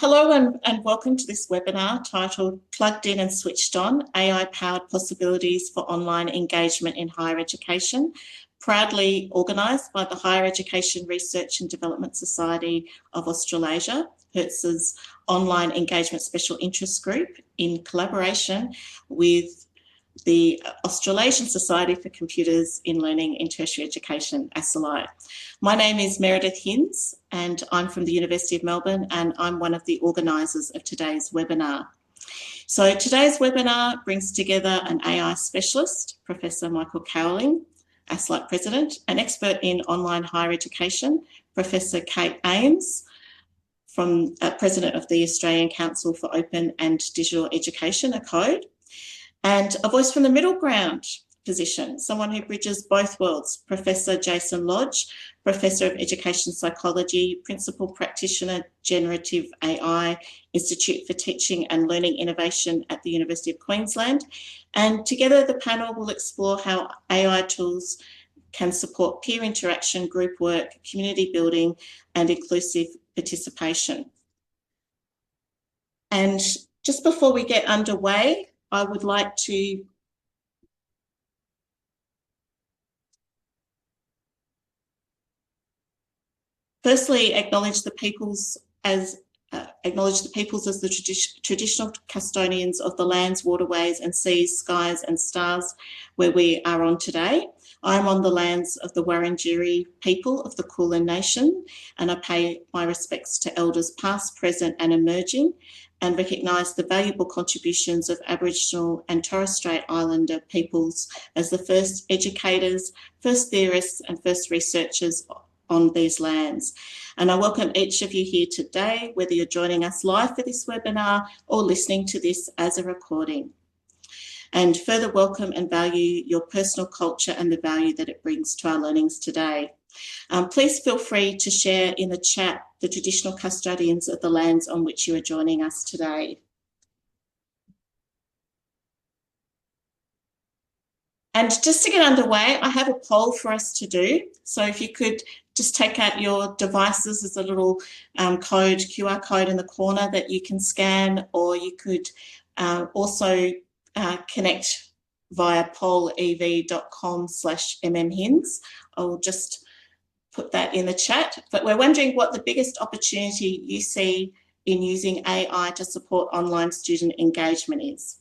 Hello and welcome to this webinar titled Plugged In and Switched On, AI-Powered Possibilities for Online Engagement in Higher Education, proudly organised by the Higher Education Research and Development Society of Australasia, HERDSA's Online Engagement Special Interest Group, in collaboration with the Australasian Society for Computers in Learning in Tertiary Education, ASCILITE. My name is Meredith Hinds and I'm from the University of Melbourne and I'm one of the organisers of today's webinar. So today's webinar brings together an AI specialist, Professor Michael Cowling, ASCILITE President, an expert in online higher education, Professor Kate Ames, from President of the Australian Council for Open and Digital Education, ACODE, and a voice from the middle ground position, someone who bridges both worlds, Professor Jason Lodge, Professor of Education Psychology, Principal Practitioner, Generative AI, Institute for Teaching and Learning Innovation at the University of Queensland. And together the panel will explore how AI tools can support peer interaction, group work, community building, and inclusive participation. And just before we get underway, I would like to firstly acknowledge the peoples as the traditional custodians of the lands, waterways and seas, skies and stars where we are on today. I am on the lands of the Wurundjeri people of the Kulin Nation, and I pay my respects to elders past, present and emerging, and recognise the valuable contributions of Aboriginal and Torres Strait Islander peoples as the first educators, first theorists and first researchers on these lands. And I welcome each of you here today, whether you're joining us live for this webinar or listening to this as a recording. And further welcome and value your personal culture and the value that it brings to our learnings today. Please feel free to share in the chat the traditional custodians of the lands on which you are joining us today. And just to get underway, I have a poll for us to do. So if you could just take out your devices, there's a little QR code in the corner that you can scan, or you could also connect via pollev.com/mmhinds. I'll just put that in the chat. But we're wondering what the biggest opportunity you see in using AI to support online student engagement is.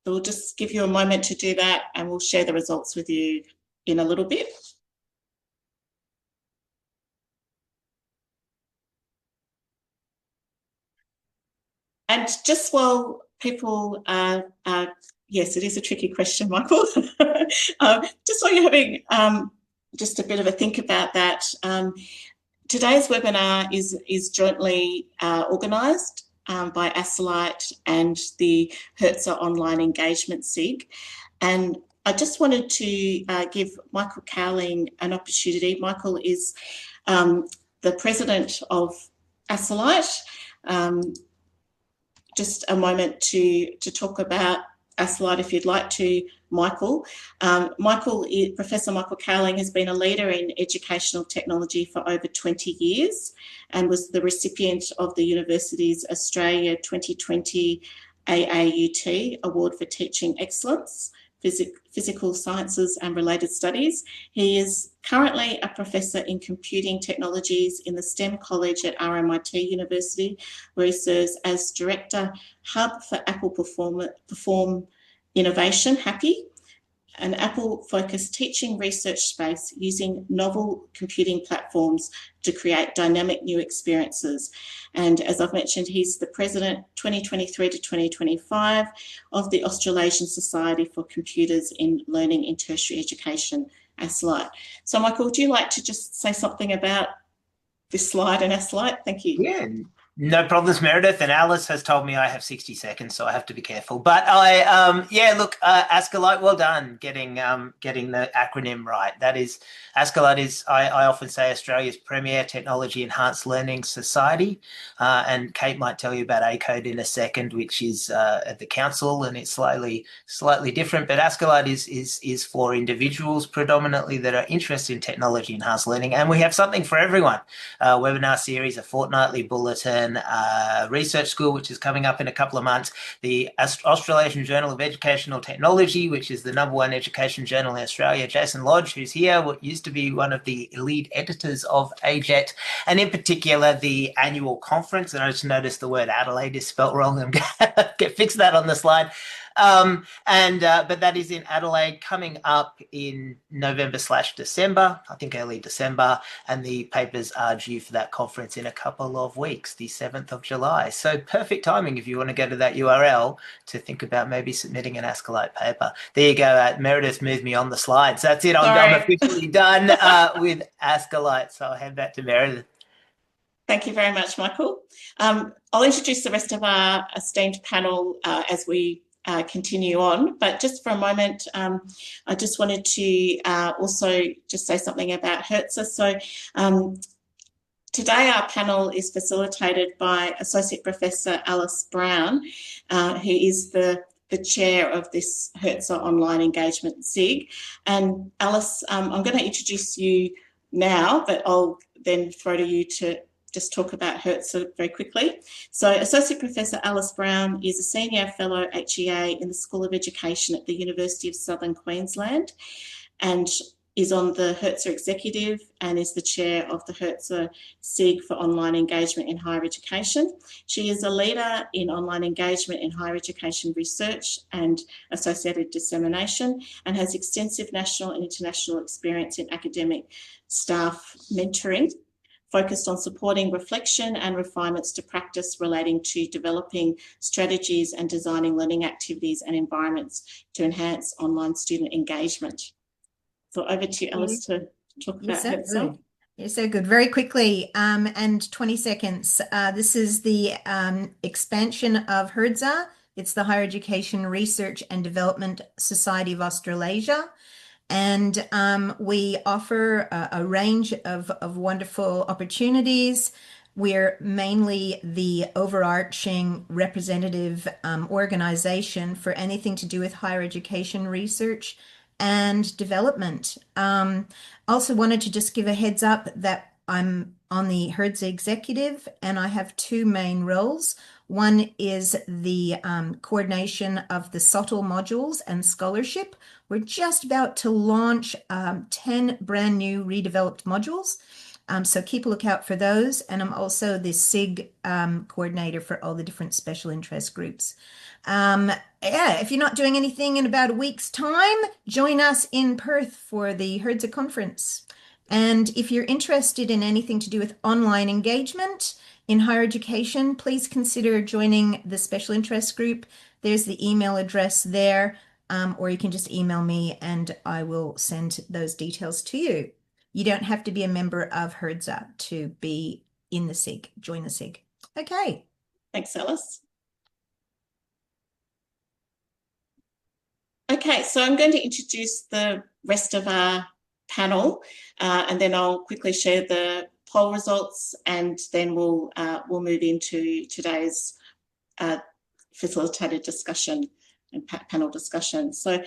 So we'll just give you a moment to do that and we'll share the results with you in a little bit. And just while people yes, it is a tricky question, Michael. Just while you're having just a bit of a think about that, today's webinar is jointly organised by ASCILITE and the HERDSA Online Engagement SIG. And I just wanted to give Michael Cowling an opportunity. Michael is the president of ASCILITE. Just a moment to talk about ASCILITE if you'd like to, Michael. Professor Michael Cowling has been a leader in educational technology for over 20 years and was the recipient of the University's Australia 2020 AAUT Award for Teaching Excellence, Physical Sciences and Related Studies. He is currently a professor in computing technologies in the STEM College at RMIT University, where he serves as Director Hub for Apple Perform Innovation, HAPPY, an Apple-focused teaching research space using novel computing platforms to create dynamic new experiences. And as I've mentioned, he's the President 2023 to 2025 of the Australasian Society for Computers in Learning in Tertiary Education, ASCILITE. So Michael, would you like to just say something about this slide and ASCILITE? Thank you. Yeah, No problems, Meredith. And Alice has told me I have 60 seconds, so I have to be careful. But yeah, look, ASCILITE, well done getting the acronym right. That is, ASCILITE is, I often say, Australia's premier technology enhanced learning society. And Kate might tell you about ACODE in a second, which is at the council, and it's slightly different. But ASCILITE is for individuals predominantly that are interested in technology enhanced learning, and we have something for everyone. Webinar series, a fortnightly bulletin, research school, which is coming up in a couple of months, the Australasian Journal of Educational Technology, which is the #1 education journal in Australia. Jason Lodge, who's here, what used to be one of the lead editors of AJET, and in particular the annual conference. And I just noticed the word Adelaide is spelt wrong. I'm going to fix that on the slide. But that is in Adelaide, coming up in November/December, I think early December, and the papers are due for that conference in a couple of weeks, the 7th of July. So perfect timing if you want to go to that URL to think about maybe submitting an ASCILITE paper. There you go. Meredith moved me on the slides. That's it. I'm officially done with ASCILITE. So I'll hand back to Meredith. Thank you very much, Michael. I'll introduce the rest of our esteemed panel as we continue on, but just for a moment, I just wanted to also just say something about HERDSA. So today our panel is facilitated by Associate Professor Alice Brown, who is the chair of this HERDSA online engagement ZIG. And Alice, I'm going to introduce you now, but I'll then throw to you to just talk about HERDSA very quickly. So Associate Professor Alice Brown is a Senior Fellow HEA in the School of Education at the University of Southern Queensland, and is on the HERDSA Executive and is the chair of the HERDSA SIG for online engagement in higher education. She is a leader in online engagement in higher education research and associated dissemination, and has extensive national and international experience in academic staff mentoring, focused on supporting reflection and refinements to practice relating to developing strategies and designing learning activities and environments to enhance online student engagement. So over to you, Alice, to talk about HERDSA. You're so good. Very quickly, and 20 seconds. This is the expansion of HERDSA. It's the Higher Education Research and Development Society of Australasia. And we offer a range of wonderful opportunities. We're mainly the overarching representative organization for anything to do with higher education research and development. Also wanted to just give a heads up that I'm on the HERDSA executive, and I have two main roles. One is the coordination of the SOTL modules and scholarship. We're just about to launch 10 brand new redeveloped modules. So keep a lookout for those. And I'm also the SIG coordinator for all the different special interest groups. Yeah, if you're not doing anything in about a week's time, join us in Perth for the HERDSA conference. And if you're interested in anything to do with online engagement in higher education, please consider joining the special interest group. There's the email address there, or you can just email me and I will send those details to you. You don't have to be a member of HERDSA to be in the SIG, join the SIG. Okay. Thanks, Alice. Okay, so I'm going to introduce the rest of our panel, and then I'll quickly share the poll results, and then we'll move into today's facilitated discussion and panel discussion. So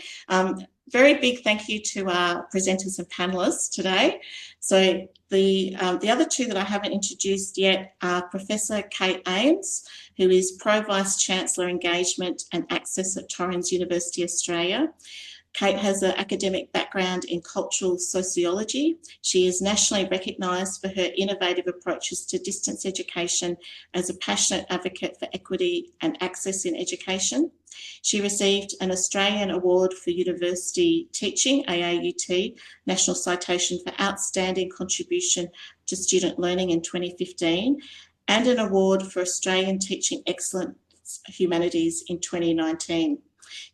very big thank you to our presenters and panelists today. So the other two that I haven't introduced yet are Professor Kate Ames, who is Pro Vice Chancellor Engagement and Access at Torrens University, Australia. Kate has an academic background in cultural sociology. She is nationally recognised for her innovative approaches to distance education as a passionate advocate for equity and access in education. She received an Australian Award for University Teaching, AAUT, National Citation for Outstanding Contribution to Student Learning in 2015, and an award for Australian Teaching Excellence Humanities in 2019.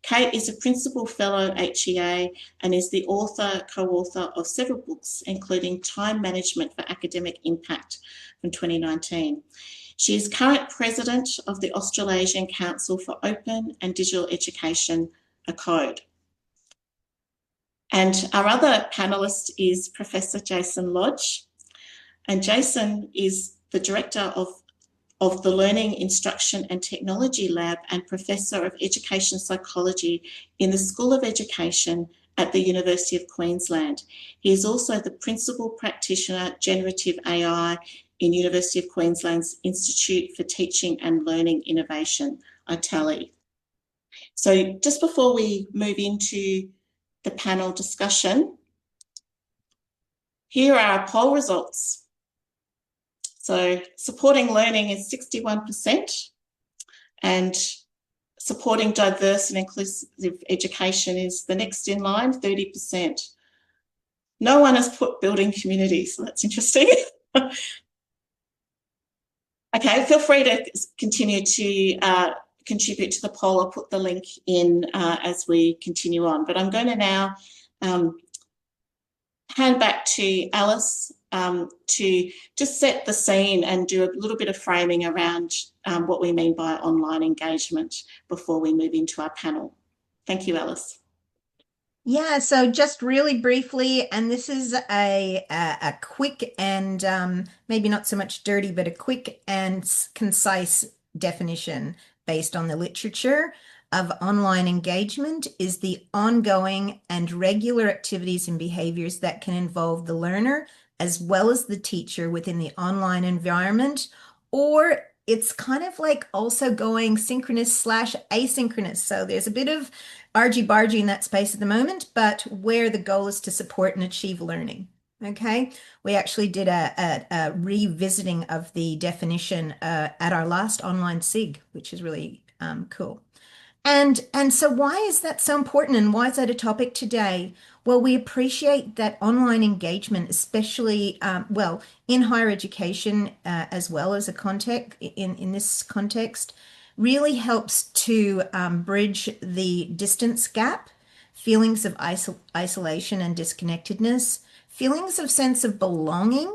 Kate is a Principal Fellow HEA and is the co-author of several books, including Time Management for Academic Impact from 2019. She is current president of the Australasian Council for Open and Digital Education, ACODE. And our other panellist is Professor Jason Lodge. And Jason is the director of the Learning, Instruction and Technology Lab and Professor of Education Psychology in the School of Education at the University of Queensland. He is also the Principal Practitioner Generative AI in University of Queensland's Institute for Teaching and Learning Innovation, ITALI. So just before we move into the panel discussion, here are our poll results. So supporting learning is 61%, and supporting diverse and inclusive education is the next in line, 30%. No one has put building communities, so that's interesting. Okay, feel free to continue to contribute to the poll. I'll put the link in as we continue on. But I'm going to now hand back to Alice to just set the scene and do a little bit of framing around what we mean by online engagement before we move into our panel. Thank you, Alice. Yeah, so just really briefly, and this is a quick and maybe not so much dirty, but a quick and concise definition based on the literature of online engagement is the ongoing and regular activities and behaviors that can involve the learner as well as the teacher within the online environment, or it's kind of like also going synchronous / asynchronous. So there's a bit of argy-bargy in that space at the moment, but where the goal is to support and achieve learning. Okay, we actually did a revisiting of the definition at our last online SIG, which is really cool. And so why is that so important, and why is that a topic today? Well, we appreciate that online engagement, especially, well, in higher education, as well as a context in this context, really helps to bridge the distance gap, feelings of isolation and disconnectedness, feelings of sense of belonging,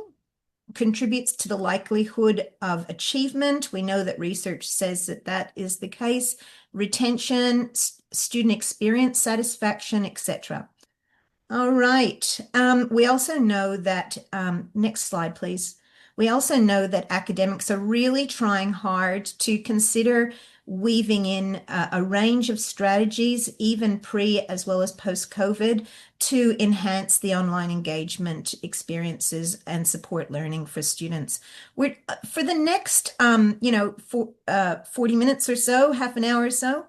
contributes to the likelihood of achievement. We know that research says that that is the case. Retention, student experience satisfaction, etc. All right. We also know that, next slide, please. We also know that academics are really trying hard to consider weaving in a range of strategies, even pre as well as post-COVID, to enhance the online engagement experiences and support learning for students. For the next, 40 minutes or so, half an hour or so,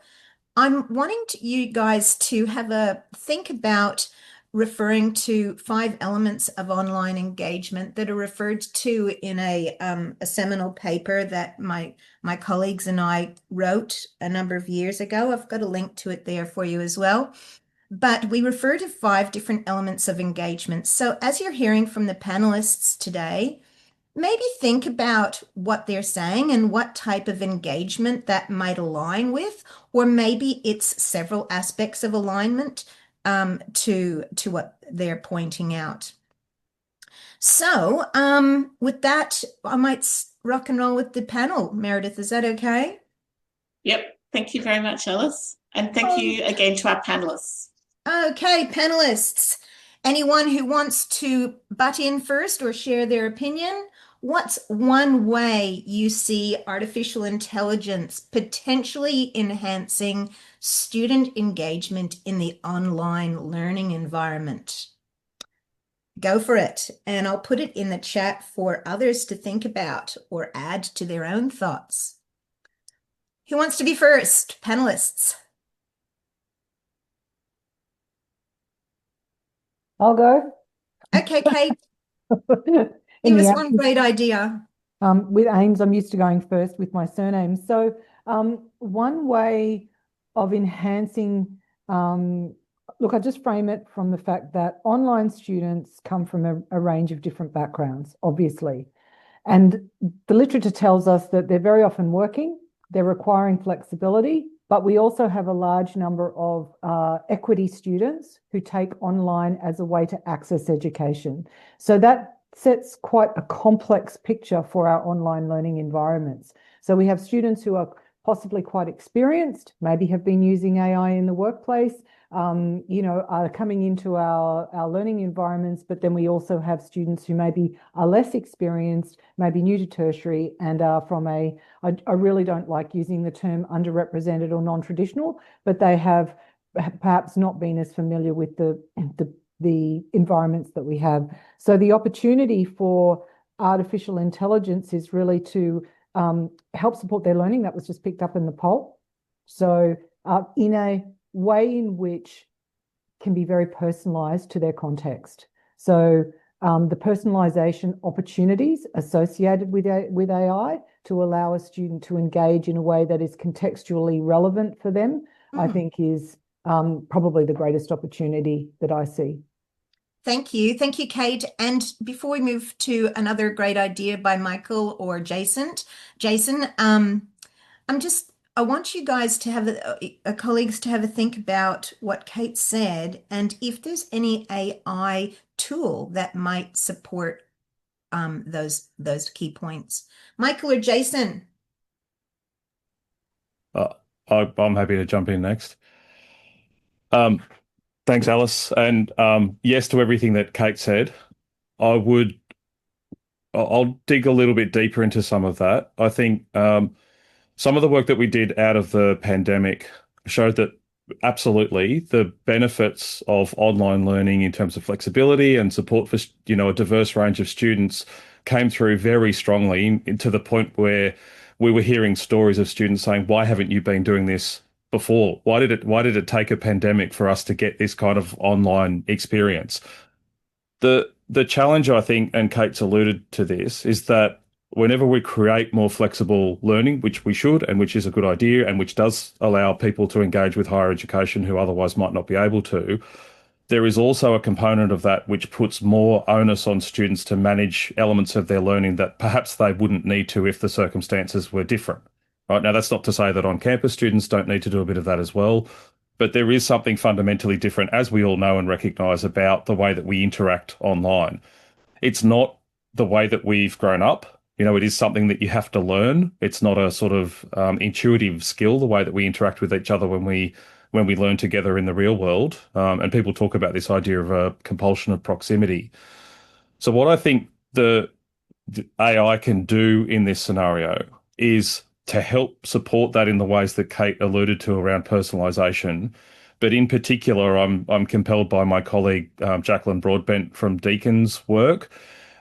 I'm wanting you guys to have a think about referring to 5 elements of online engagement that are referred to in a seminal paper that my colleagues and I wrote a number of years ago. I've got a link to it there for you as well. But we refer to 5 different elements of engagement. So as you're hearing from the panelists today, maybe think about what they're saying and what type of engagement that might align with, or maybe it's several aspects of alignment to what they're pointing out. So with that, I might rock and roll with the panel. Meredith, is that okay? Yep. Thank you very much, Alice. And thank you again to our panelists. Okay, panelists. Anyone who wants to butt in first or share their opinion? What's one way you see artificial intelligence potentially enhancing student engagement in the online learning environment? Go for it. And I'll put it in the chat for others to think about or add to their own thoughts. Who wants to be first? Panelists. I'll go. Okay, Kate. Give us one great idea. With Ames, I'm used to going first with my surname. So one way of enhancing, look, I just frame it from the fact that online students come from a range of different backgrounds, obviously. And the literature tells us that they're very often working, they're requiring flexibility, but we also have a large number of equity students who take online as a way to access education. So that sets quite a complex picture for our online learning environments. So we have students who are possibly quite experienced, maybe have been using AI in the workplace, are coming into our learning environments, but then we also have students who maybe are less experienced, maybe new to tertiary, and are from I really don't like using the term underrepresented or non-traditional, but they have perhaps not been as familiar with the environments that we have. So the opportunity for artificial intelligence is really to help support their learning. That was just picked up in the poll. So in a way in which can be very personalized to their context. So the personalization opportunities associated with AI to allow a student to engage in a way that is contextually relevant for them, I think is probably the greatest opportunity that I see. Thank you. Thank you, Kate. And before we move to another great idea by Michael or Jason, I want you guys to have colleagues to have a think about what Kate said, and if there's any AI tool that might support those key points. Michael or Jason? I'm happy to jump in next. Thanks, Alice. And yes to everything that Kate said. I'll dig a little bit deeper into some of that. I think some of the work that we did out of the pandemic showed that absolutely the benefits of online learning in terms of flexibility and support for a diverse range of students came through very strongly, to the point where we were hearing stories of students saying, "Why haven't you been doing this before? Why did it take a pandemic for us to get this kind of online experience?" The challenge, I think, and Kate's alluded to this, is that whenever we create more flexible learning, which we should, and which is a good idea, and which does allow people to engage with higher education who otherwise might not be able to, there is also a component of that which puts more onus on students to manage elements of their learning that perhaps they wouldn't need to if the circumstances were different. Right now, that's not to say that on-campus students don't need to do a bit of that as well, but there is something fundamentally different, as we all know and recognise, about the way that we interact online. It's not the way that we've grown up. It is something that you have to learn. It's not a sort of intuitive skill, the way that we interact with each other when we learn together in the real world. And people talk about this idea of a compulsion of proximity. So what I think the AI can do in this scenario is to help support that in the ways that Kate alluded to around personalisation. But in particular, I'm compelled by my colleague Jacqueline Broadbent from Deacon's work.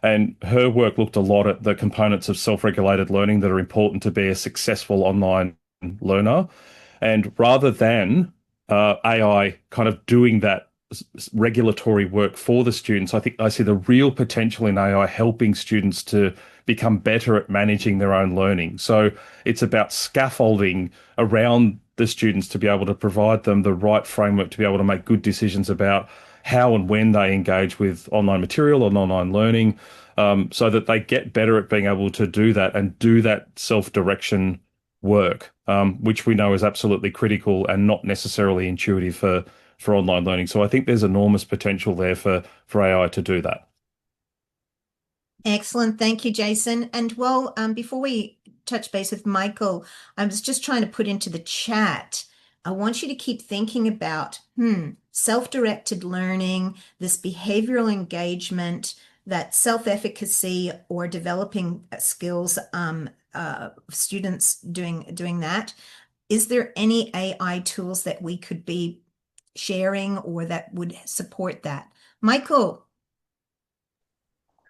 And her work looked a lot at the components of self-regulated learning that are important to be a successful online learner. And rather than AI kind of doing that regulatory work for the students, I think I see the real potential in AI helping students to become better at managing their own learning. So it's about scaffolding around the students to be able to provide them the right framework to be able to make good decisions about how and when they engage with online material and online learning, so that they get better at being able to do that and do that self-direction work, which we know is absolutely critical and not necessarily intuitive for online learning. So I think there's enormous potential there for AI to do that. Excellent. Thank you, Jason. And well, before we touch base with Michael, I was just trying to put into the chat, I want you to keep thinking about self-directed learning, this behavioral engagement, that self-efficacy or developing skills, students doing that. Is there any AI tools that we could be sharing or that would support that? Michael.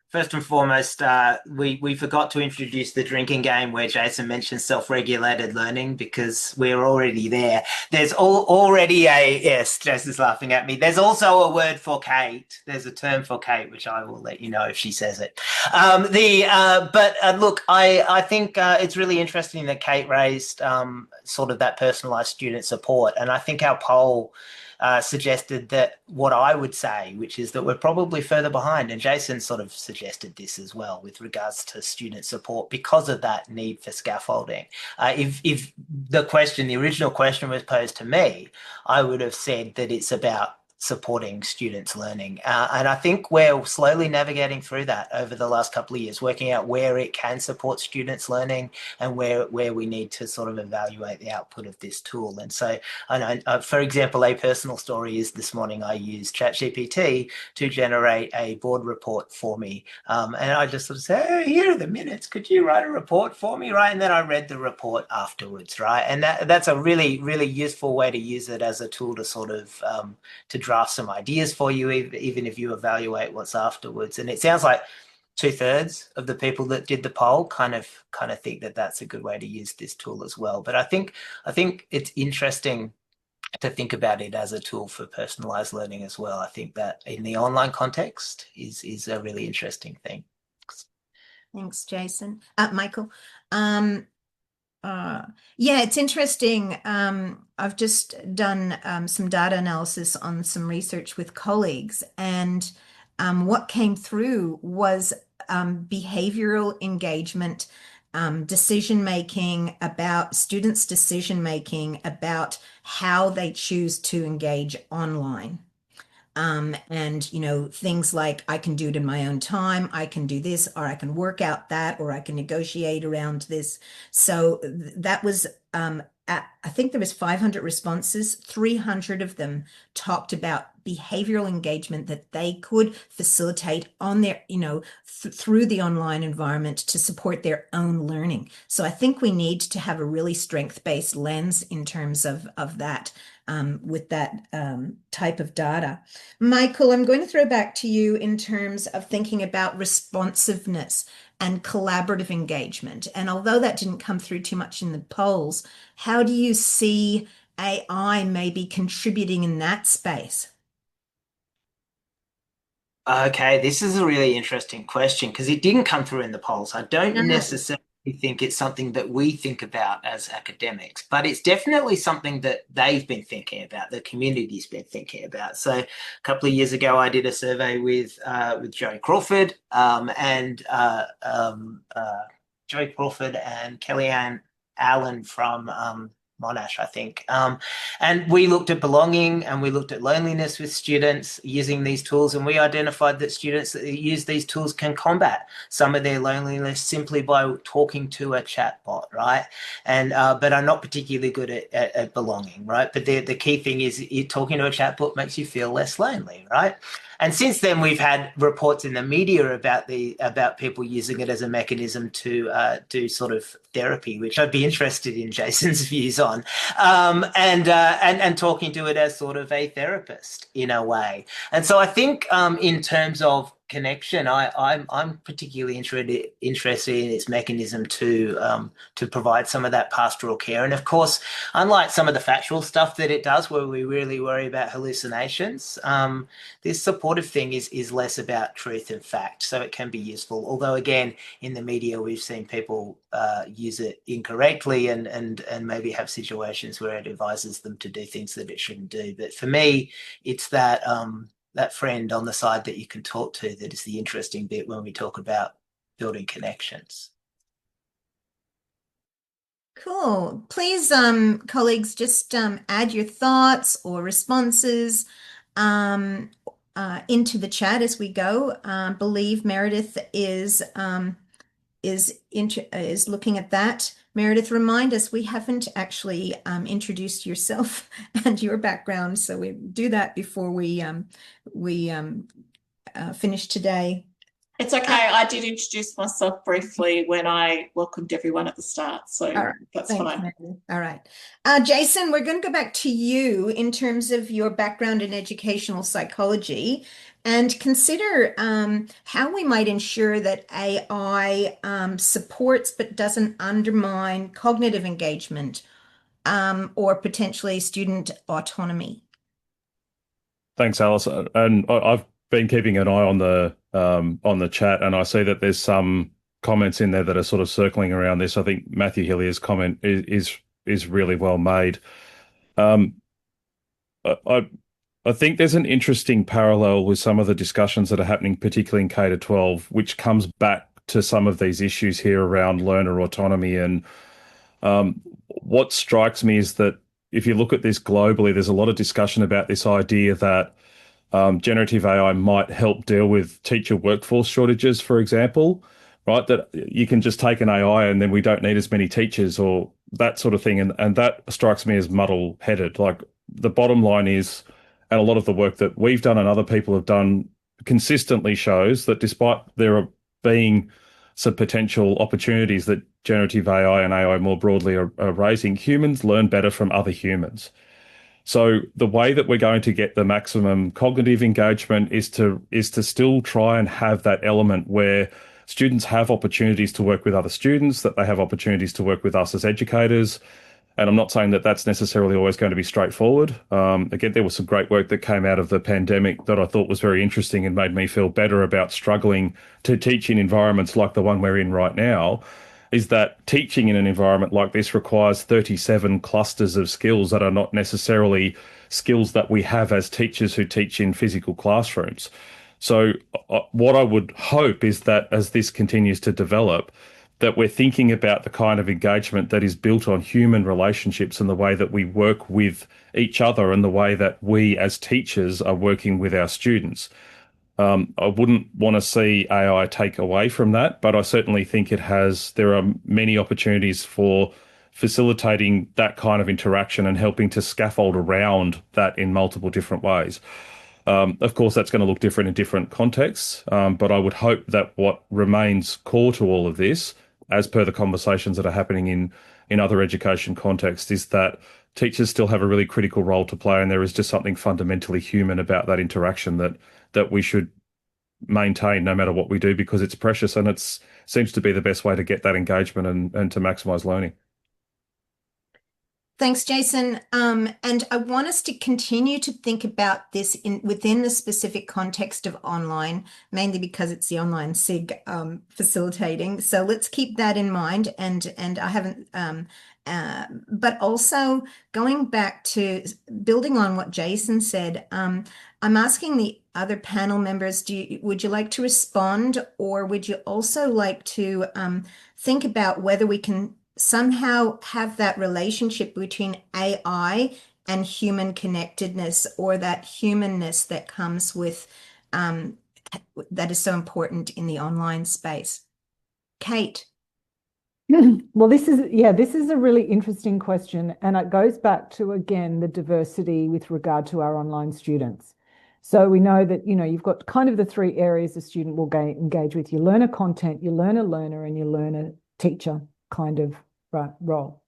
First and foremost, we forgot to introduce the drinking game where Jason mentioned self-regulated learning, because we're already there. There's already yes, Jason's laughing at me. There's also a word for Kate. There's a term for Kate, which I will let you know if she says it. Look, I think it's really interesting that Kate raised sort of that personalised student support. And I think our poll suggested that what I would say, which is that we're probably further behind, and Jason sort of suggested this as well with regards to student support because of that need for scaffolding. If the original question was posed to me, I would have said that it's about supporting students' learning. And I think we're slowly navigating through that over the last couple of years, working out where it can support students' learning and where we need to sort of evaluate the output of this tool. And so, I know, for example, a personal story is this morning I used ChatGPT to generate a board report for me. And I just sort of say, hey, here are the minutes. Could you write a report for me, right? And then I read the report afterwards, right? And that's a really, really useful way to use it as a tool to sort of to draft some ideas for you, even if you evaluate what's afterwards. And it sounds like 2/3 of the people that did the poll kind of think that that's a good way to use this tool as well. But I think it's interesting to think about it as a tool for personalized learning as well. I think that in the online context is a really interesting thing. Thanks, Jason. Michael. Yeah, it's interesting. I've just done some data analysis on some research with colleagues, and what came through was behavioral engagement, decision-making about students' decision-making about how they choose to engage online. And things like, I can do it in my own time, I can do this, or I can work out that, or I can negotiate around this. So that was I think there was 500 responses. 300 of them talked about behavioral engagement that they could facilitate on their, through the online environment to support their own learning. So I think we need to have a really strength-based lens in terms of that. With that type of data. Michael, I'm going to throw back to you in terms of thinking about responsiveness and collaborative engagement. And although that didn't come through too much in the polls, how do you see AI maybe contributing in that space? Okay, this is a really interesting question because it didn't come through in the polls. I don't necessarily think it's something that we think about as academics, but it's definitely something that they've been thinking about, the community's been thinking about. So a couple of years ago, I did a survey with Joe Crawford and Kellyanne Allen from Monash, I think. And we looked at belonging and we looked at loneliness with students using these tools, and we identified that students that use these tools can combat some of their loneliness simply by talking to a chatbot, right? And but are not particularly good at belonging, right? But the key thing is talking to a chatbot makes you feel less lonely, right? And since then, we've had reports in the media about people using it as a mechanism to do sort of therapy, which I'd be interested in Jason's views on, and talking to it as sort of a therapist in a way. And so I think in terms of connection, I'm particularly interested in its mechanism to provide some of that pastoral care. And of course, unlike some of the factual stuff that it does, where we really worry about hallucinations, this supportive thing is less about truth and fact, so it can be useful. Although again, in the media, we've seen people use it incorrectly and maybe have situations where it advises them to do things that it shouldn't do. But for me, it's that friend on the side that you can talk to that is the interesting bit when we talk about building connections. Cool. Please, colleagues, just add your thoughts or responses into the chat as we go. Believe Meredith is looking at that. Meredith, remind us, we haven't actually introduced yourself and your background, so we do that before we finish today. It's okay. I did introduce myself briefly when I welcomed everyone at the start, so that's Thanks, fine. Meredith. All right. Jason, we're going to go back to you in terms of your background in educational psychology and consider how we might ensure that AI supports but doesn't undermine cognitive engagement or potentially student autonomy. Thanks, Alice. And I've been keeping an eye on the chat, and I see that there's some comments in there that are sort of circling around this. I think Matthew Hillier's comment is really well made. I think there's an interesting parallel with some of the discussions that are happening, particularly in K-12, which comes back to some of these issues here around learner autonomy. And what strikes me is that if you look at this globally, there's a lot of discussion about this idea that generative AI might help deal with teacher workforce shortages, for example, right? That you can just take an AI and then we don't need as many teachers or that sort of thing. And that strikes me as muddle-headed. Like the bottom line is, and a lot of the work that we've done and other people have done consistently shows that despite there being some potential opportunities that generative AI and AI more broadly are raising, humans learn better from other humans. So the way that we're going to get the maximum cognitive engagement is to still try and have that element where students have opportunities to work with other students, that they have opportunities to work with us as educators. And I'm not saying that that's necessarily always going to be straightforward. Again, there was some great work that came out of the pandemic that I thought was very interesting and made me feel better about struggling to teach in environments like the one we're in right now, is that teaching in an environment like this requires 37 clusters of skills that are not necessarily skills that we have as teachers who teach in physical classrooms. So what I would hope is that as this continues to develop, that we're thinking about the kind of engagement that is built on human relationships and the way that we work with each other and the way that we as teachers are working with our students. I wouldn't want to see AI take away from that, but I certainly think there are many opportunities for facilitating that kind of interaction and helping to scaffold around that in multiple different ways. Of course, that's going to look different in different contexts, but I would hope that what remains core to all of this, as per the conversations that are happening in other education contexts, is that teachers still have a really critical role to play, and there is just something fundamentally human about that interaction that we should maintain no matter what we do, because it's precious and it seems to be the best way to get that engagement and to maximize learning. Thanks, Jason. And I want us to continue to think about this within the specific context of online, mainly because it's the online SIG facilitating. So let's keep that in mind. And I haven't, but also going back to building on what Jason said, I'm asking the other panel members, would you like to respond, or would you also like to think about whether we can somehow have that relationship between AI and human connectedness, or that humanness that comes with that is so important in the online space? Kate. Well, this is a really interesting question, and it goes back to, again, the diversity with regard to our online students. So we know that, you've got kind of the three areas a student will engage with: your learner content, your learner learner, and your learner teacher kind of role.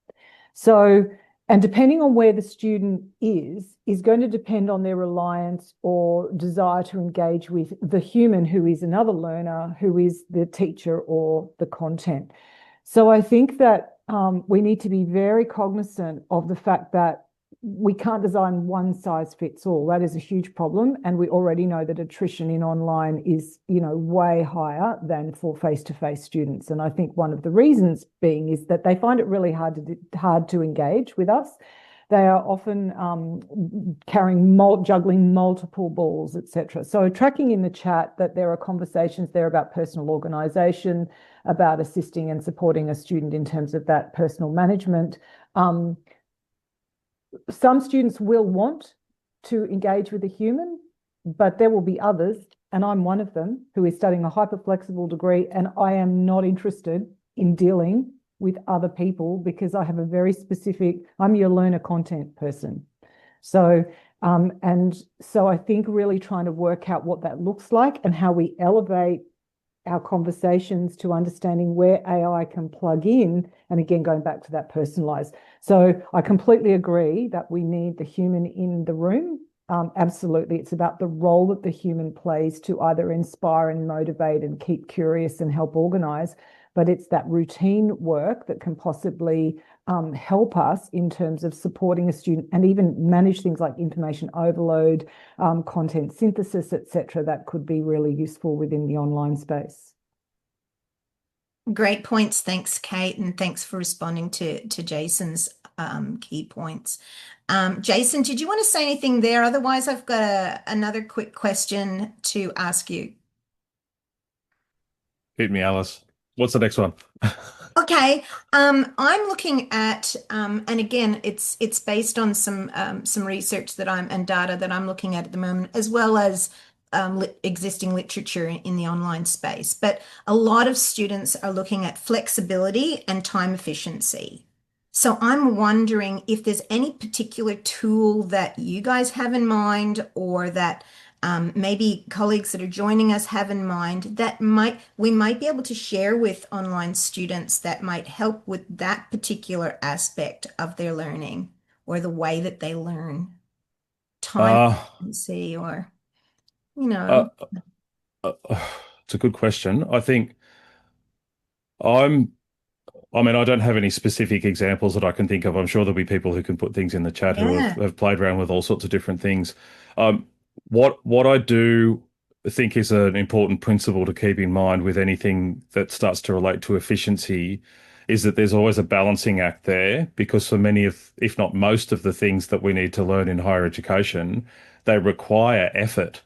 So, and depending on where the student is going to depend on their reliance or desire to engage with the human who is another learner, who is the teacher or the content. So I think that we need to be very cognizant of the fact that we can't design one size fits all. That is a huge problem. And we already know that attrition in online is, way higher than for face-to-face students. And I think one of the reasons being is that they find it really hard to engage with us. They are often juggling multiple balls, etc. So tracking in the chat that there are conversations there about personal organisation, about assisting and supporting a student in terms of that personal management. Some students will want to engage with a human, but there will be others, and I'm one of them, who is studying a hyper-flexible degree, and I am not interested in dealing with other people because I have a very specific, I'm your learner content person. So, and so I think really trying to work out what that looks like and how we elevate our conversations to understanding where AI can plug in, and again, going back to that personalized. So I completely agree that we need the human in the room. Absolutely. It's about the role that the human plays to either inspire and motivate and keep curious and help organize. But it's that routine work that can possibly help us in terms of supporting a student and even manage things like information overload, content synthesis, etc. That could be really useful within the online space. Great points. Thanks, Kate, and thanks for responding to Jason's key points. Jason, did you want to say anything there? Otherwise, I've got another quick question to ask you. Hit me, Alice. What's the next one? Okay, I'm looking at, and again, it's based on some research that and data that I'm looking at the moment, as well as existing literature in the online space. But a lot of students are looking at flexibility and time efficiency. So I'm wondering if there's any particular tool that you guys have in mind, or that maybe colleagues that are joining us have in mind, that we might be able to share with online students that might help with that particular aspect of their learning, or the way that they learn. Time Uh, efficiency, or, uh, it's a good question. I'm, I mean, I don't have any specific examples that I can think of. I'm sure there'll be people who can put things in the chat who yeah, have played around with all sorts of different things. Um, what I do think is an important principle to keep in mind with anything that starts to relate to efficiency is that there's always a balancing act there, because for many of, if not most of the things that we need to learn in higher education, they require effort.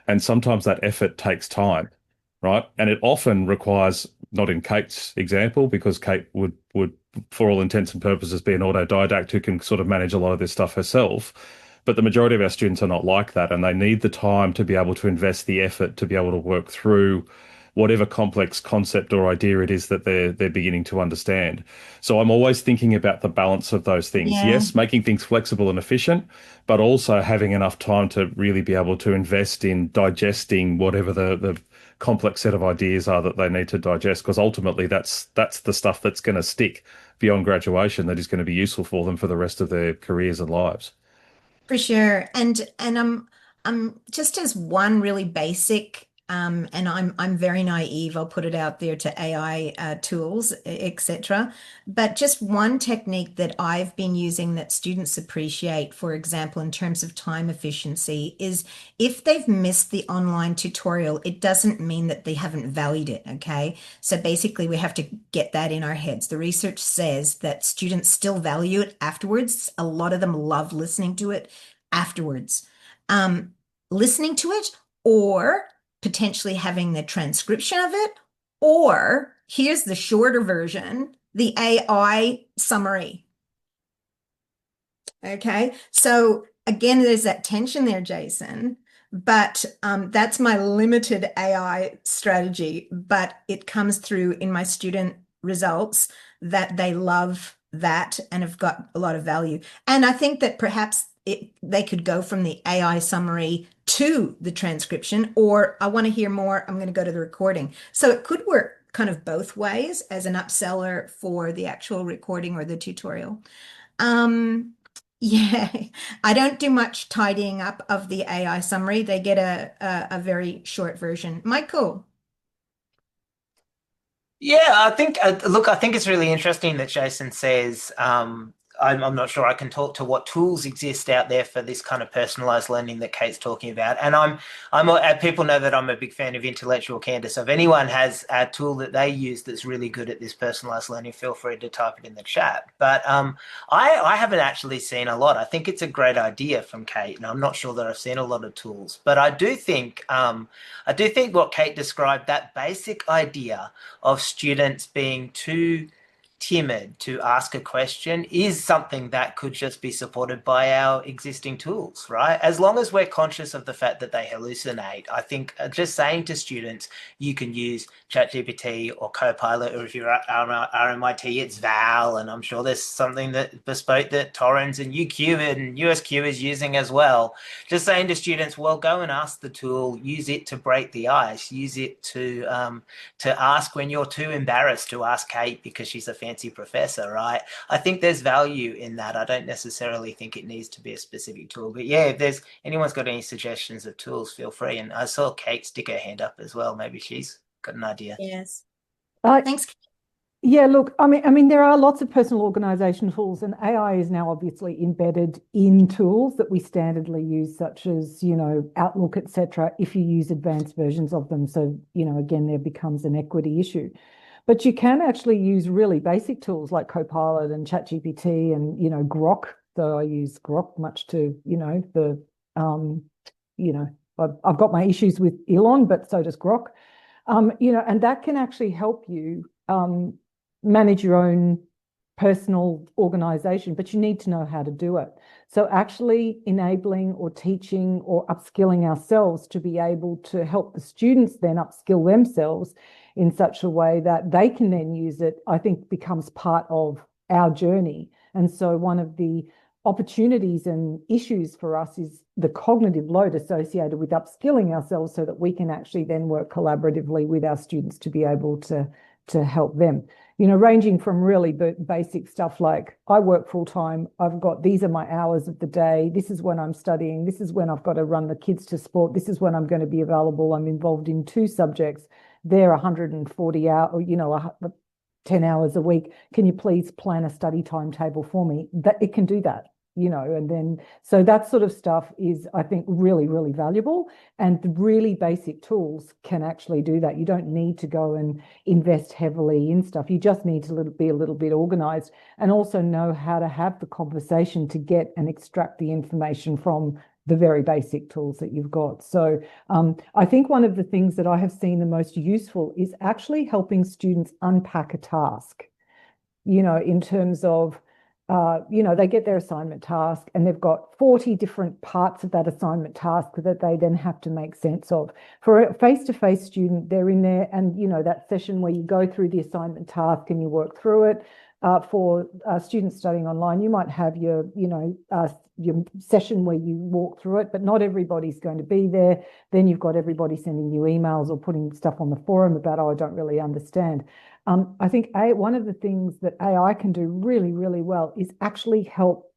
And sometimes that effort takes time, right? And it often requires, not in Kate's example, because Kate would, for all intents and purposes, be an autodidact who can sort of manage a lot of this stuff herself. But the majority of our students are not like that, and they need the time to be able to invest the effort to be able to work through whatever complex concept or idea it is that they're beginning to understand. So I'm always thinking about the balance of those things. yeah, Yes, making things flexible and efficient, but also having enough time to really be able to invest in digesting whatever the complex set of ideas are that they need to digest, because ultimately that's the stuff that's going to stick beyond graduation, that is going to be useful for them for the rest of their careers and lives. for sure. And I'm just as one really basic, and I'm very naive, I'll put it out there to AI tools, etc. But just one technique that I've been using that students appreciate, for example, in terms of time efficiency, is if they've missed the online tutorial, it doesn't mean that they haven't valued it, okay? So basically, we have to get that in our heads. The research says that students still value it afterwards. A lot of them love listening to it afterwards. Um, Listening to it, or potentially having the transcription of it, or here's the shorter version, the AI summary. Okay, so again, there's that tension there, Jason, but that's my limited AI strategy, but it comes through in my student results that they love that and have got a lot of value. And I think that perhaps they could go from the AI summary to the transcription, or I want to hear more, I'm going to go to the recording. So it could work kind of both ways as an upseller for the actual recording or the tutorial. Yeah, I don't do much tidying up of the AI summary. They get a very short version. Michael. Yeah, I think, look, I think it's really interesting that Jason says, I'm not sure I can talk to what tools exist out there for this kind of personalized learning that Kate's talking about. And people know that I'm a big fan of intellectual candor. So if anyone has a tool that they use that's really good at this personalized learning, feel free to type it in the chat. But I haven't actually seen a lot. I think it's a great idea from Kate, and I'm not sure that I've seen a lot of tools. But I do think what Kate described, that basic idea of students being too timid to ask a question, is something that could just be supported by our existing tools, right? As long as we're conscious of the fact that they hallucinate, I think just saying to students, you can use ChatGPT or Copilot, or if you're at RMIT, it's Val, and I'm sure there's something that bespoke that Torrens and UQ and USQ is using as well. Just saying to students, well, go and ask the tool, use it to break the ice, use it to ask when you're too embarrassed to ask Kate because she's a fancy professor, right? I think there's value in that. I don't necessarily think it needs to be a specific tool, but yeah, if anyone's got any suggestions of tools, feel free. And I saw Kate stick her hand up as well. Maybe she's got an idea. Yes. Uh, Thanks. Yeah, look, I mean, there are lots of personal organization tools, and AI is now obviously embedded in tools that we standardly use, such as, Outlook, etc., if you use advanced versions of them. So, again, there becomes an equity issue. But you can actually use really basic tools like Copilot and ChatGPT and, Grok, though I use Grok much to, I've got my issues with Elon, but so does Grok. And that can actually help you manage your own personal organization, but you need to know how to do it. So actually enabling or teaching or upskilling ourselves to be able to help the students then upskill themselves in such a way that they can then use it, I think becomes part of our journey. And so one of the opportunities and issues for us is the cognitive load associated with upskilling ourselves so that we can actually then work collaboratively with our students to be able to help them. Ranging from really basic stuff like I work full time, these are my hours of the day, this is when I'm studying, this is when I've got to run the kids to sport, this is when I'm going to be available, I'm involved in 2 subjects, they're 140 hours, 10 hours a week. Can you please plan a study timetable for me? That it can do that, and then so that sort of stuff is, I think, really, really valuable. And the really basic tools can actually do that. You don't need to go and invest heavily in stuff. You just need to be a little bit organized and also know how to have the conversation to get and extract the information from the very basic tools that you've got. So I think one of the things that I have seen the most useful is actually helping students unpack a task, in terms of, they get their assignment task and they've got 40 different parts of that assignment task that they then have to make sense of. For a face-to-face student, they're in there and, that session where you go through the assignment task and you work through it. For students studying online, you might have your session where you walk through it, but not everybody's going to be there. Then you've got everybody sending you emails or putting stuff on the forum about, I don't really understand. I think one of the things that AI can do really, really well is actually help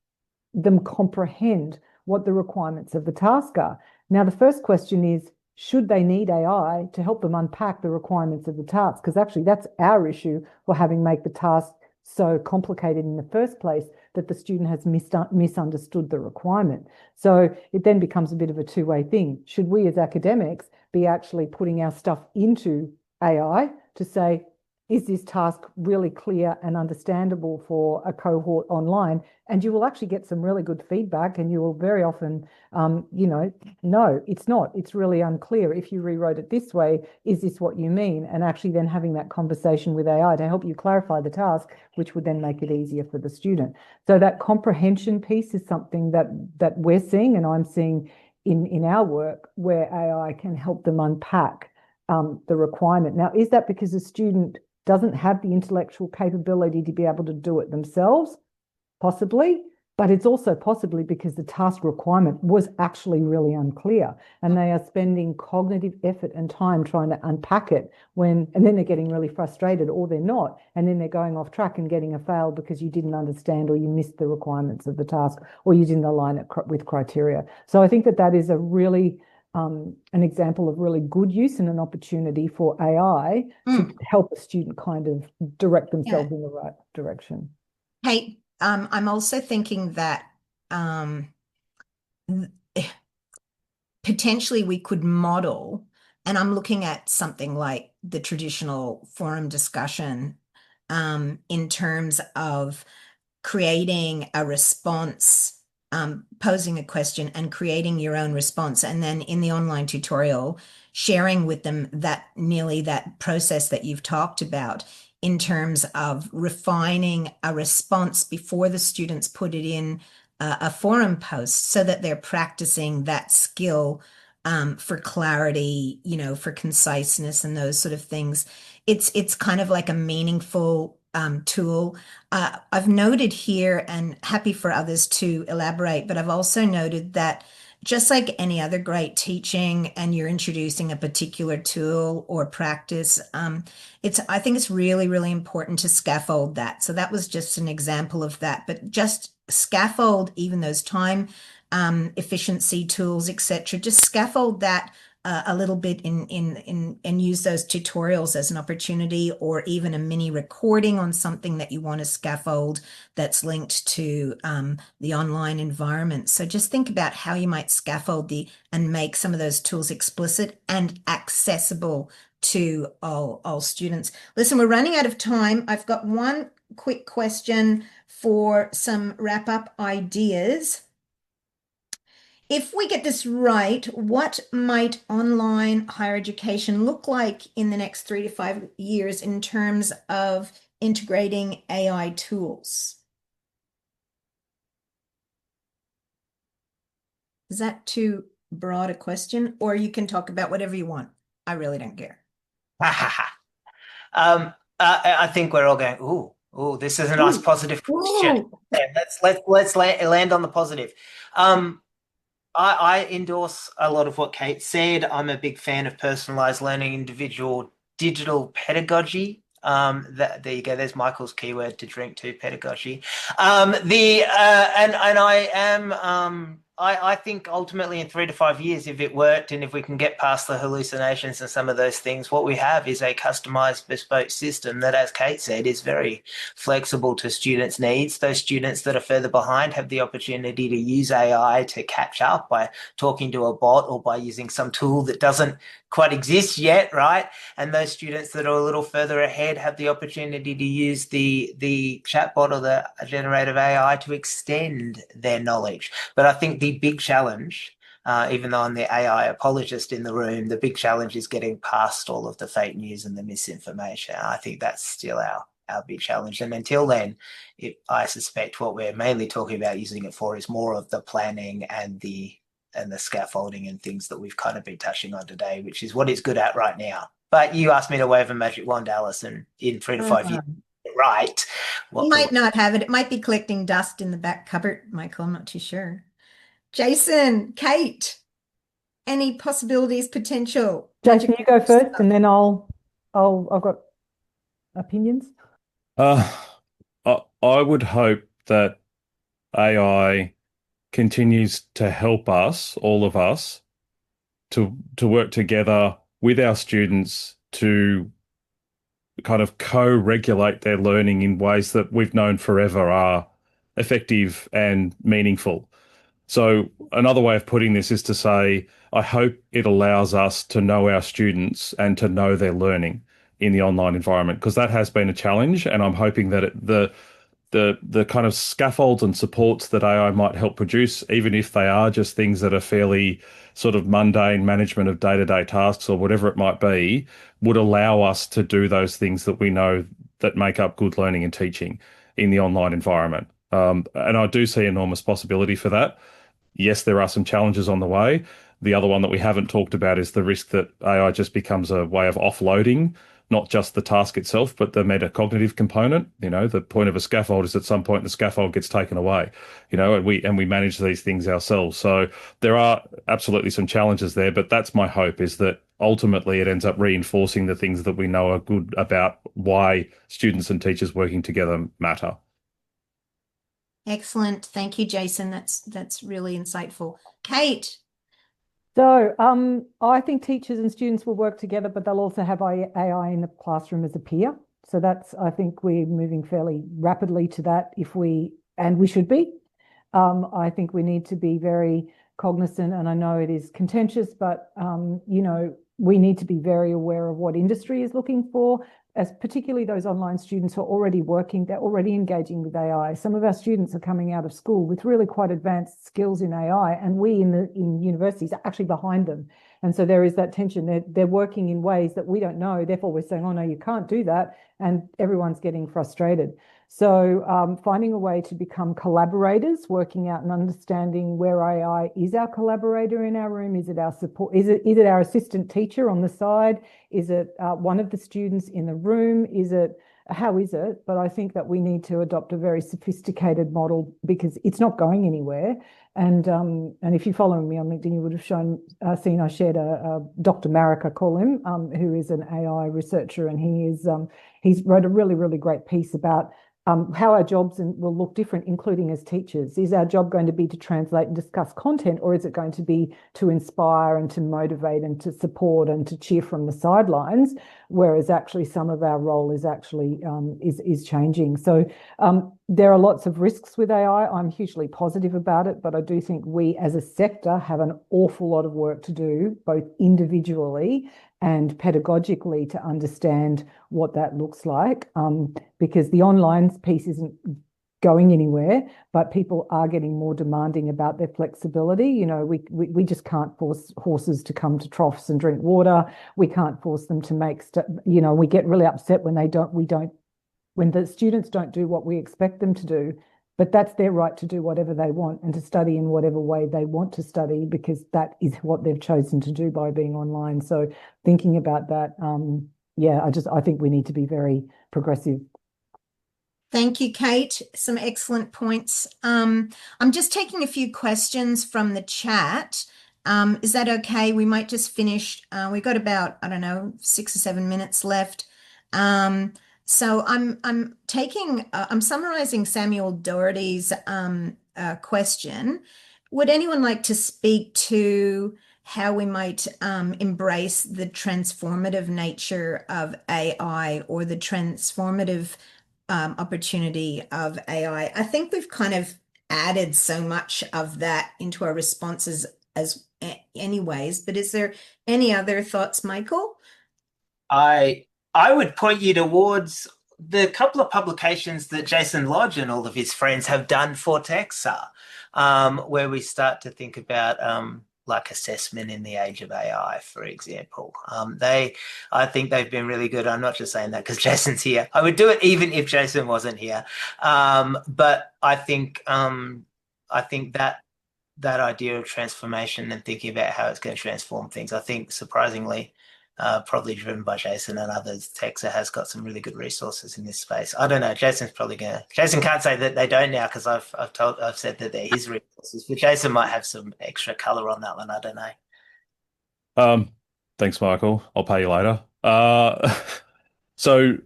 them comprehend what the requirements of the task are. Now, the first question is, should they need AI to help them unpack the requirements of the task? Because actually that's our issue for having make the task so complicated in the first place that the student has misunderstood the requirement. So it then becomes a bit of a two-way thing. Should we as academics be actually putting our stuff into AI to say, is this task really clear and understandable for a cohort online? And you will actually get some really good feedback, and you will very often, no, it's not. It's really unclear. If you rewrote it this way, is this what you mean? And actually then having that conversation with AI to help you clarify the task, which would then make it easier for the student. So that comprehension piece is something that we're seeing, and I'm seeing in our work, where AI can help them unpack the requirement. Now, is that because the student doesn't have the intellectual capability to be able to do it themselves? Possibly, but it's also possibly because the task requirement was actually really unclear and they are spending cognitive effort and time trying to unpack it and then they're getting really frustrated, or they're not, and then they're going off track and getting a fail because you didn't understand or you missed the requirements of the task or you didn't align it with criteria. So I think that is a really an example of really good use and an opportunity for AI to help a student kind of direct themselves in the right direction. Hey, I'm also thinking that potentially we could model, and I'm looking at something like the traditional forum discussion in terms of creating a response, posing a question and creating your own response. And then in the online tutorial, sharing with them that process that you've talked about in terms of refining a response before the students put it in a forum post, so that they're practicing that skill for clarity, for conciseness and those sort of things. It's kind of like a meaningful tool. I've noted here, and happy for others to elaborate, but I've also noted that just like any other great teaching, and you're introducing a particular tool or practice, I think it's really, really important to scaffold that. So that was just an example of that, but just scaffold even those time efficiency tools, etc. Just scaffold that a little bit and use those tutorials as an opportunity, or even a mini recording on something that you want to scaffold that's linked to the online environment. So just think about how you might scaffold and make some of those tools explicit and accessible to all students. Listen, we're running out of time. I've got one quick question for some wrap-up ideas. If we get this right, what might online higher education look like in the next 3 to 5 years in terms of integrating AI tools? Is that too broad a question? Or you can talk about whatever you want. I really don't care. I think we're all going, ooh, this is a nice positive question. Yeah, let's land on the positive. I endorse a lot of what Kate said. I'm a big fan of personalized learning, individual digital pedagogy. There you go. There's Michael's keyword to drink to, pedagogy. I think ultimately in 3 to 5 years, if it worked and if we can get past the hallucinations and some of those things, what we have is a customized bespoke system that, as Kate said, is very flexible to students' needs. Those students that are further behind have the opportunity to use AI to catch up by talking to a bot or by using some tool that doesn't quite exist yet, right? And those students that are a little further ahead have the opportunity to use the chatbot or the generative AI to extend their knowledge. But I think the big challenge, even though I'm the AI apologist in the room, the big challenge is getting past all of the fake news and the misinformation. I think that's still our big challenge. And until then, I suspect what we're mainly talking about using it for is more of the planning and the scaffolding and things that we've kind of been touching on today, which is what it's good at right now. But you asked me to wave a magic wand, Alice, and in 3 to 5 years, right? You might not have it. It might be collecting dust in the back cupboard, Michael. I'm not too sure. Jason, Kate, any possibilities, potential? Jason, you go first, and then I've got opinions. I would hope that AI continues to help us, all of us, to work together with our students to kind of co-regulate their learning in ways that we've known forever are effective and meaningful. So another way of putting this is to say, I hope it allows us to know our students and to know their learning in the online environment, because that has been a challenge, and I'm hoping that the kind of scaffolds and supports that AI might help produce, even if they are just things that are fairly sort of mundane management of day-to-day tasks or whatever it might be, would allow us to do those things that we know that make up good learning and teaching in the online environment. And I do see enormous possibility for that. Yes, there are some challenges on the way. The other one that we haven't talked about is the risk that AI just becomes a way of offloading not just the task itself, but the metacognitive component. The point of a scaffold is at some point the scaffold gets taken away, and we manage these things ourselves. So there are absolutely some challenges there, but that's my hope, is that ultimately it ends up reinforcing the things that we know are good about why students and teachers working together matter. Excellent. Thank you, Jason. That's really insightful. Kate. So I think teachers and students will work together, but they'll also have AI in the classroom as a peer. So I think we're moving fairly rapidly to that we should be. I think we need to be very cognizant, and I know it is contentious, but we need to be very aware of what industry is looking for, as particularly those online students who are already working, they're already engaging with AI. Some of our students are coming out of school with really quite advanced skills in AI, and we in universities are actually behind them. And so there is that tension. They're working in ways that we don't know. Therefore, we're saying, oh, no, you can't do that. And everyone's getting frustrated. So finding a way to become collaborators, working out and understanding where AI is our collaborator in our room. Is it our support? Is it our assistant teacher on the side? Is it one of the students in the room? How is it? But I think that we need to adopt a very sophisticated model, because it's not going anywhere. And if you're following me on LinkedIn, you would have seen I shared a Dr. Marek, I call him, who is an AI researcher, and he's wrote a really, really great piece about how our jobs will look different, including as teachers. Is our job going to be to translate and discuss content, or is it going to be to inspire and to motivate and to support and to cheer from the sidelines? Whereas actually some of our role is actually is changing. So there are lots of risks with AI. I'm hugely positive about it, but I do think we as a sector have an awful lot of work to do, both individually and pedagogically, to understand what that looks like, because the online piece isn't going anywhere, but people are getting more demanding about their flexibility. We just can't force horses to come to troughs and drink water. We can't force them to make we get really upset when we don't when the students don't do what we expect them to do, but that's their right to do whatever they want and to study in whatever way they want to study, because that is what they've chosen to do by being online. So thinking about that, I think we need to be very progressive. Thank you, Kate. Some excellent points. I'm just taking a few questions from the chat. Is that okay? We might just finish. We've got about, I don't know, 6 or 7 minutes left. So I'm summarizing Samuel Doherty's question. Would anyone like to speak to how we might embrace the transformative nature of AI, or the transformative opportunity of AI? I think we've kind of added so much of that into our responses as anyways, but is there any other thoughts, Michael? I would point you towards the couple of publications that Jason Lodge and all of his friends have done for HERDSA, where we start to think about like assessment in the age of AI, for example. I think they've been really good. I'm not just saying that because Jason's here. I would do it even if Jason wasn't here. But I think that idea of transformation and thinking about how it's going to transform things, I think surprisingly, probably driven by Jason and others, HERDSA has got some really good resources in this space. I don't know. Jason can't say that they don't now, because I've said that they're his resources, but Jason might have some extra color on that one. I don't know. Thanks, Michael. I'll pay you later. So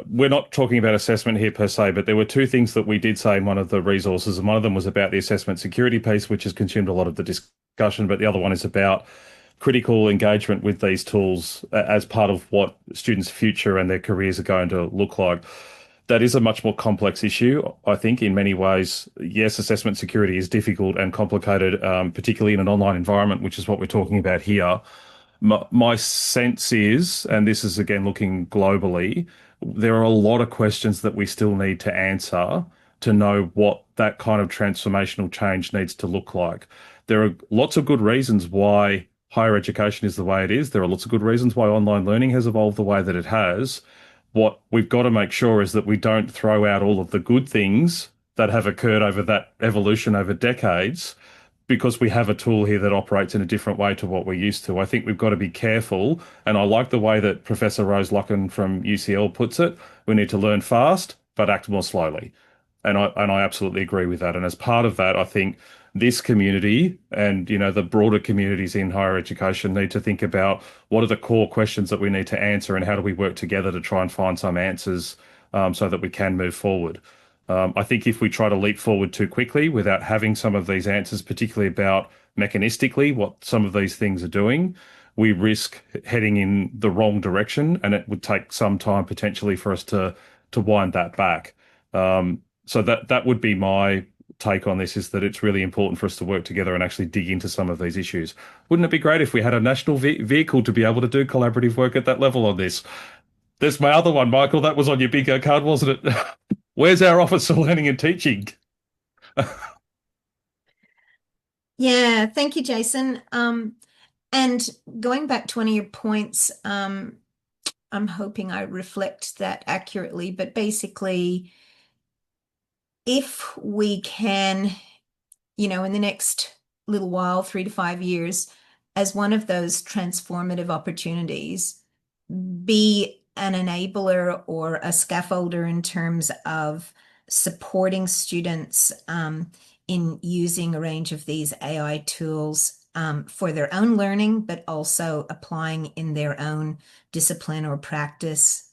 we're not talking about assessment here per se, but there were two things that we did say in one of the resources, and one of them was about the assessment security piece, which has consumed a lot of the discussion, but the other one is about critical engagement with these tools as part of what students' future and their careers are going to look like. That is a much more complex issue, I think, in many ways. Yes, assessment security is difficult and complicated, particularly in an online environment, which is what we're talking about here. My sense is, and this is again looking globally, there are a lot of questions that we still need to answer to know what that kind of transformational change needs to look like. There are lots of good reasons why higher education is the way it is. There are lots of good reasons why online learning has evolved the way that it has. What we've got to make sure is that we don't throw out all of the good things that have occurred over that evolution over decades, because we have a tool here that operates in a different way to what we're used to. I think we've got to be careful, and I like the way that Professor Rose Locken from UCL puts it. We need to learn fast, but act more slowly. And I absolutely agree with that. And as part of that, I think this community and, the broader communities in higher education need to think about what are the core questions that we need to answer, and how do we work together to try and find some answers so that we can move forward. I think if we try to leap forward too quickly without having some of these answers, particularly about mechanistically what some of these things are doing, we risk heading in the wrong direction, and it would take some time potentially for us to wind that back. So that would be my take on this, is that it's really important for us to work together and actually dig into some of these issues. Wouldn't it be great if we had a national vehicle to be able to do collaborative work at that level on this? There's my other one, Michael. That was on your bingo card, wasn't it? Where's our Office of Learning and Teaching? Yeah, thank you, Jason. And going back to one of your points, I'm hoping I reflect that accurately, but basically, if we can, in the next little while, 3 to 5 years, as one of those transformative opportunities, be an enabler or a scaffolder in terms of supporting students in using a range of these AI tools for their own learning, but also applying in their own discipline or practice,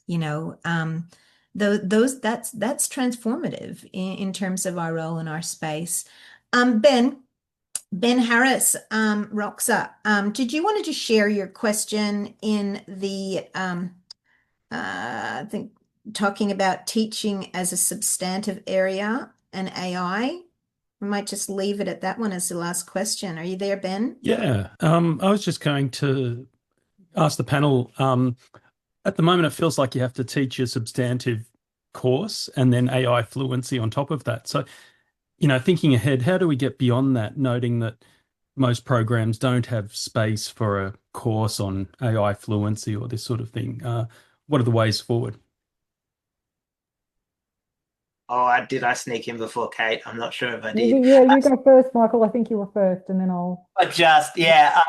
that's transformative in terms of our role in our space. Ben Harris, Roxa, did you want to just share your question in the I think talking about teaching as a substantive area and AI? We might just leave it at that one as the last question. Are you there, Ben? Yeah, I was just going to ask the panel, at the moment, it feels like you have to teach a substantive course and then AI fluency on top of that. So, thinking ahead, how do we get beyond that, noting that most programs don't have space for a course on AI fluency or this sort of thing? What are the ways forward? Oh, did I sneak in before Kate? I'm not sure if I did. Yeah, you go first, Michael. I think you were first, and then I'll. Yeah.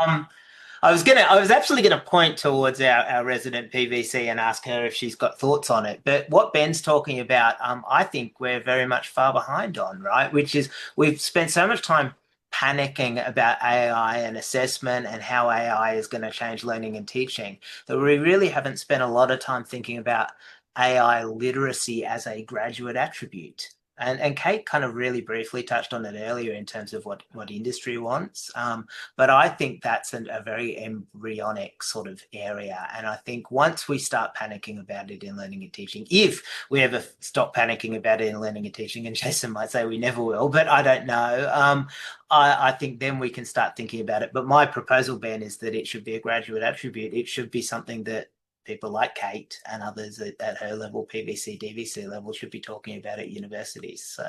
I was actually gonna point towards our resident PVC and ask her if she's got thoughts on it. But what Ben's talking about, I think we're very much far behind on, right? Which is we've spent so much time panicking about AI and assessment and how AI is going to change learning and teaching that we really haven't spent a lot of time thinking about AI literacy as a graduate attribute. And Kate kind of really briefly touched on it earlier in terms of what industry wants. But I think that's a very embryonic sort of area. And I think once we start panicking about it in learning and teaching, if we ever stop panicking about it in learning and teaching, and Jason might say we never will, but I don't know. I think then we can start thinking about it. But my proposal, Ben, is that it should be a graduate attribute. It should be something that people like Kate and others at her level, PVC, DVC level, should be talking about at universities. So,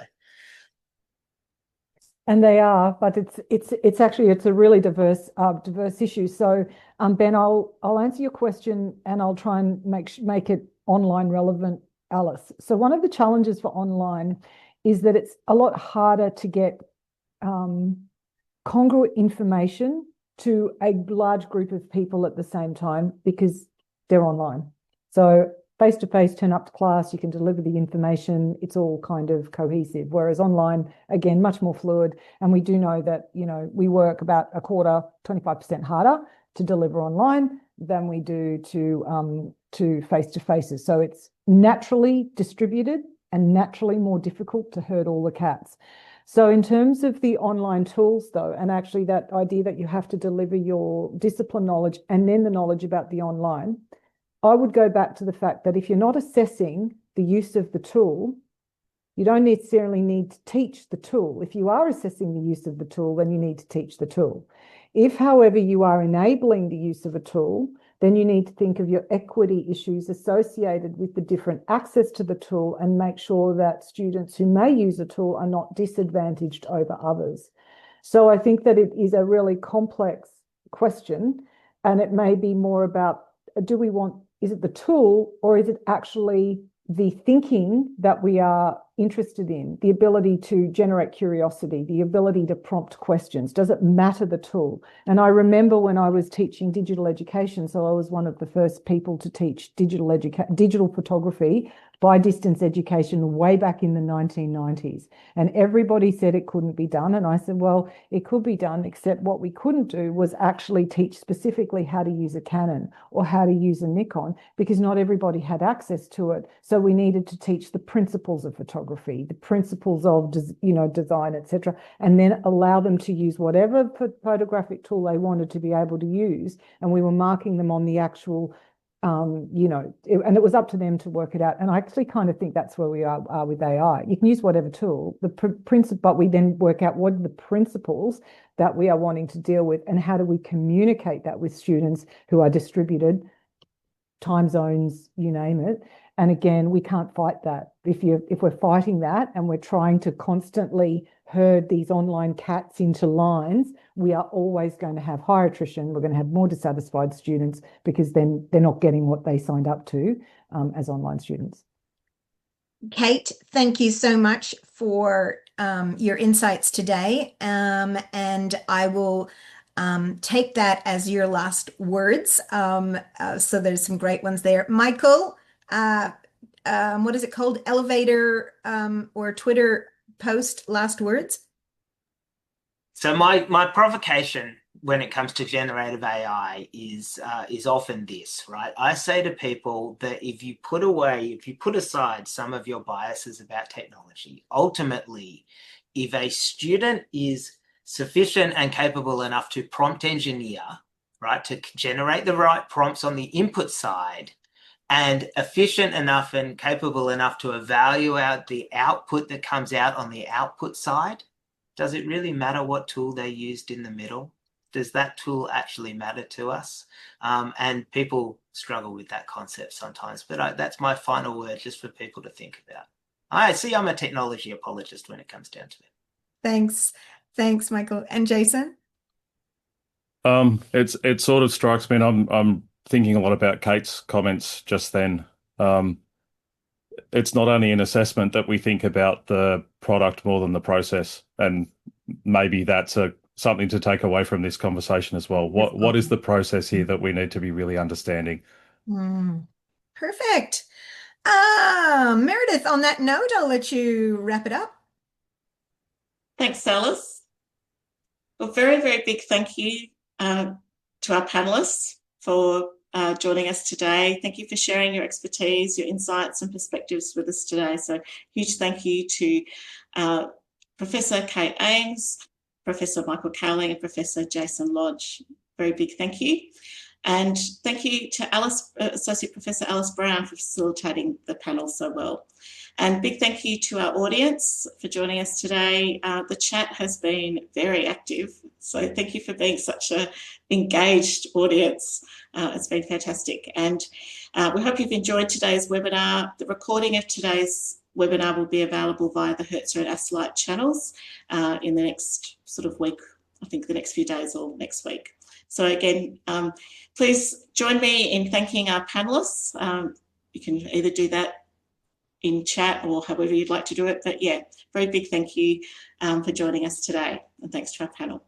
and they are, but it's actually a really diverse issue. So, Ben, I'll answer your question and I'll try and make it online relevant, Alice. So one of the challenges for online is that it's a lot harder to get congruent information to a large group of people at the same time because they're online. So face-to-face, turn up to class, you can deliver the information, it's all kind of cohesive. Whereas online, again, much more fluid. And we do know that, we work about a quarter, 25% harder to deliver online than we do to face-to-faces. So it's naturally distributed and naturally more difficult to herd all the cats. So in terms of the online tools, though, and actually that idea that you have to deliver your discipline knowledge and then the knowledge about the online, I would go back to the fact that if you're not assessing the use of the tool, you don't necessarily need to teach the tool. If you are assessing the use of the tool, then you need to teach the tool. If, however, you are enabling the use of a tool, then you need to think of your equity issues associated with the different access to the tool and make sure that students who may use a tool are not disadvantaged over others. So I think that it is a really complex question, and it may be more about, is it the tool or is it actually the thinking that we are interested in, the ability to generate curiosity, the ability to prompt questions? Does it matter the tool? And I remember when I was teaching digital education, so I was one of the first people to teach digital photography by distance education way back in the 1990s. And everybody said it couldn't be done. And I said, well, it could be done, except what we couldn't do was actually teach specifically how to use a Canon or how to use a Nikon, because not everybody had access to it. So we needed to teach the principles of photography, the principles of design, etc., and then allow them to use whatever photographic tool they wanted to be able to use. And we were marking them on the actual and it was up to them to work it out. And I actually kind of think that's where we are with AI. You can use whatever tool, but we then work out what are the principles that we are wanting to deal with and how do we communicate that with students who are distributed, time zones, you name it. And again, we can't fight that. If we're fighting that and we're trying to constantly herd these online cats into lines, we are always going to have higher attrition. We're going to have more dissatisfied students because then they're not getting what they signed up to as online students. Kate, thank you so much for your insights today. And I will take that as your last words. So there's some great ones there. Michael, what is it called? Elevator or Twitter post last words? So my provocation when it comes to generative AI is often this, right? I say to people that if you put aside some of your biases about technology, ultimately, if a student is sufficient and capable enough to prompt engineer, right, to generate the right prompts on the input side, and efficient enough and capable enough to evaluate the output that comes out on the output side, does it really matter what tool they used in the middle? Does that tool actually matter to us? And people struggle with that concept sometimes, but that's my final word just for people to think about. I see I'm a technology apologist when it comes down to it. Thanks, Michael. And Jason? It sort of strikes me, and I'm thinking a lot about Kate's comments just then. it's not only an assessment, that we think about the product more than the process. And maybe that's something to take away from this conversation as well. What is the process here that we need to be really understanding? Perfect. Meredith, on that note, I'll let you wrap it up. Thanks, Alice. Well, very, very big thank you to our panelists for joining us today. Thank you for sharing your expertise, your insights and perspectives with us today. So huge thank you to Professor Kate Ames, Professor Michael Cowling and Professor Jason Lodge. Very big thank you. And thank you to Associate Professor Alice Brown for facilitating the panel so well. And big thank you to our audience for joining us today. The chat has been very active, so thank you for being such an engaged audience. It's been fantastic. And we hope you've enjoyed today's webinar. The recording of today's webinar will be available via the HERDSA and ASCILITE channels in the next sort of week, I think the next few days or next week. So again, please join me in thanking our panelists. You can either do that in chat or however you'd like to do it. But yeah, very big thank you for joining us today. And thanks to our panel.